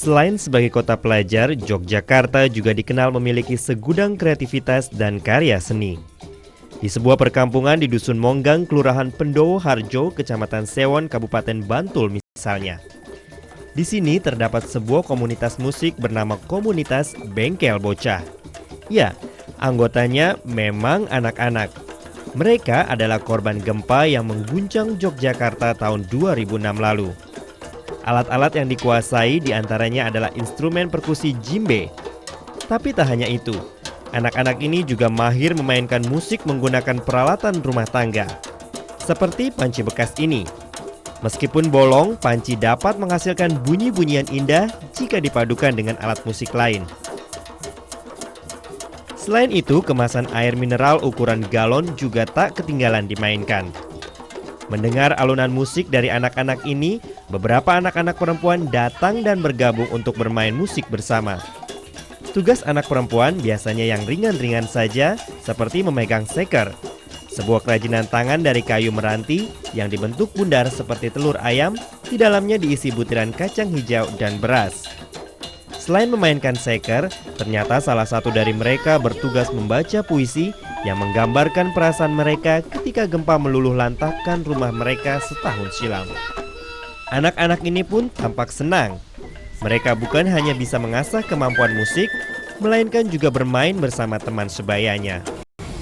Selain sebagai kota pelajar, Yogyakarta juga dikenal memiliki segudang kreativitas dan karya seni. Di sebuah perkampungan di Dusun Monggang, Kelurahan Pendowo Harjo, Kecamatan Sewon, Kabupaten Bantul misalnya. Di sini terdapat sebuah komunitas musik bernama Komunitas Bengkel Bocah. Ya, anggotanya memang anak-anak. Mereka adalah korban gempa yang mengguncang Yogyakarta tahun 2006 lalu. Alat-alat yang dikuasai diantaranya adalah instrumen perkusi djembe. Tapi tak hanya itu, anak-anak ini juga mahir memainkan musik menggunakan peralatan rumah tangga. Seperti panci bekas ini. Meskipun bolong, panci dapat menghasilkan bunyi-bunyian indah jika dipadukan dengan alat musik lain. Selain itu, kemasan air mineral ukuran galon juga tak ketinggalan dimainkan. Mendengar alunan musik dari anak-anak ini, beberapa anak-anak perempuan datang dan bergabung untuk bermain musik bersama. Tugas anak perempuan biasanya yang ringan-ringan saja, seperti memegang seker, sebuah kerajinan tangan dari kayu meranti yang dibentuk bundar seperti telur ayam, di dalamnya diisi butiran kacang hijau dan beras. Selain memainkan seker, ternyata salah satu dari mereka bertugas membaca puisi yang menggambarkan perasaan mereka ketika gempa meluluh lantakkan rumah mereka setahun silam. Anak-anak ini pun tampak senang. Mereka bukan hanya bisa mengasah kemampuan musik, melainkan juga bermain bersama teman sebayanya.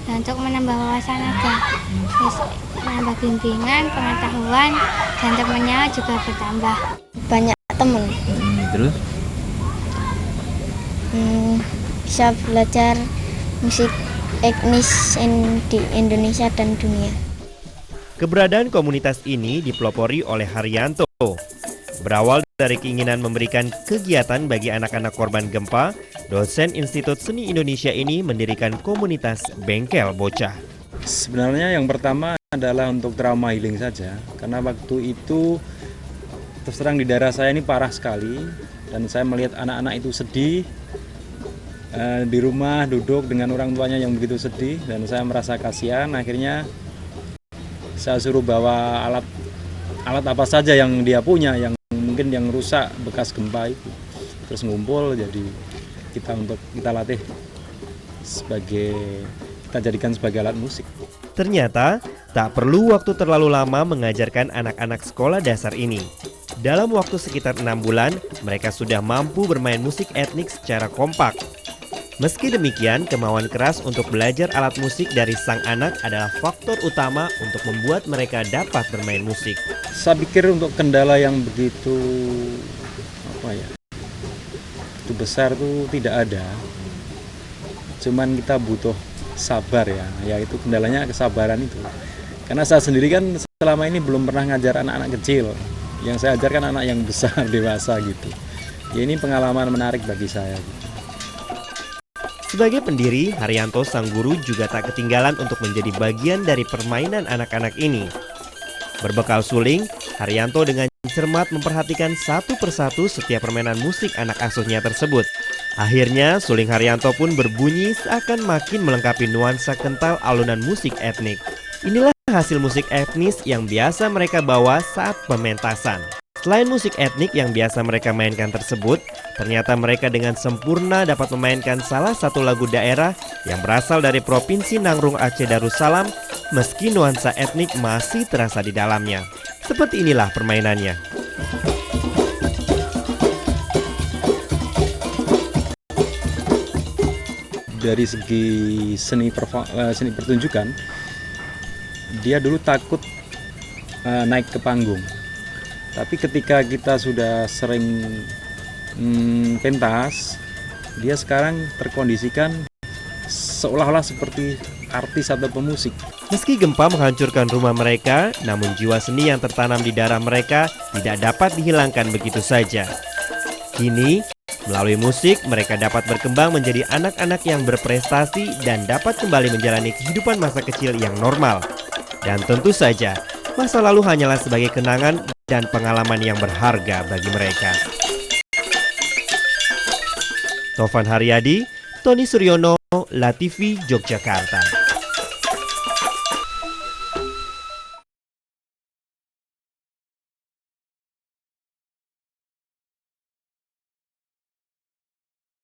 Dan untuk menambah wawasan aja, terus menambah bimbingan, pengetahuan, dan temannya juga bertambah. Banyak teman. Terus? Bisa belajar musik etnis di Indonesia dan dunia. Keberadaan komunitas ini dipelopori oleh Haryanto. Berawal dari keinginan memberikan kegiatan bagi anak-anak korban gempa, dosen Institut Seni Indonesia ini mendirikan komunitas Bengkel Bocah. Sebenarnya yang pertama adalah untuk trauma healing saja, karena waktu itu terus terang di daerah saya ini parah sekali, dan saya melihat anak-anak itu sedih di rumah duduk dengan orang tuanya yang begitu sedih, dan saya merasa kasihan. Akhirnya saya suruh bawa alat apa saja yang dia punya, yang mungkin yang rusak bekas gempa itu, terus ngumpul, jadi kita latih kita jadikan sebagai alat musik. Ternyata tak perlu waktu terlalu lama mengajarkan anak-anak sekolah dasar ini. Dalam waktu sekitar 6 bulan, mereka sudah mampu bermain musik etnik secara kompak. Meski demikian, kemauan keras untuk belajar alat musik dari sang anak adalah faktor utama untuk membuat mereka dapat bermain musik. Saya pikir untuk kendala yang begitu itu besar itu tidak ada. Cuman kita butuh sabar ya, yaitu kendalanya kesabaran itu. Karena saya sendiri kan selama ini belum pernah ngajar anak-anak kecil. Yang saya ajarkan anak yang besar, dewasa gitu. Ya, ini pengalaman menarik bagi saya gitu. Sebagai pendiri, Haryanto sang guru juga tak ketinggalan untuk menjadi bagian dari permainan anak-anak ini. Berbekal suling, Haryanto dengan cermat memperhatikan satu persatu setiap permainan musik anak asuhnya tersebut. Akhirnya, suling Haryanto pun berbunyi seakan makin melengkapi nuansa kental alunan musik etnik. Inilah hasil musik etnis yang biasa mereka bawa saat pementasan. Selain musik etnik yang biasa mereka mainkan tersebut, ternyata mereka dengan sempurna dapat memainkan salah satu lagu daerah yang berasal dari Provinsi Nangrung Aceh Darussalam, meski nuansa etnik masih terasa di dalamnya. Seperti inilah permainannya. Dari segi seni pertunjukan, dia dulu takut naik ke panggung. Tapi ketika kita sudah sering pentas, dia sekarang terkondisikan seolah-olah seperti artis atau pemusik. Meski gempa menghancurkan rumah mereka, namun jiwa seni yang tertanam di darah mereka tidak dapat dihilangkan begitu saja. Kini, melalui musik, mereka dapat berkembang menjadi anak-anak yang berprestasi dan dapat kembali menjalani kehidupan masa kecil yang normal. Dan tentu saja, masa lalu hanyalah sebagai kenangan dan pengalaman yang berharga bagi mereka. Tovan Haryadi, Tony Suryono, LaTV, Yogyakarta.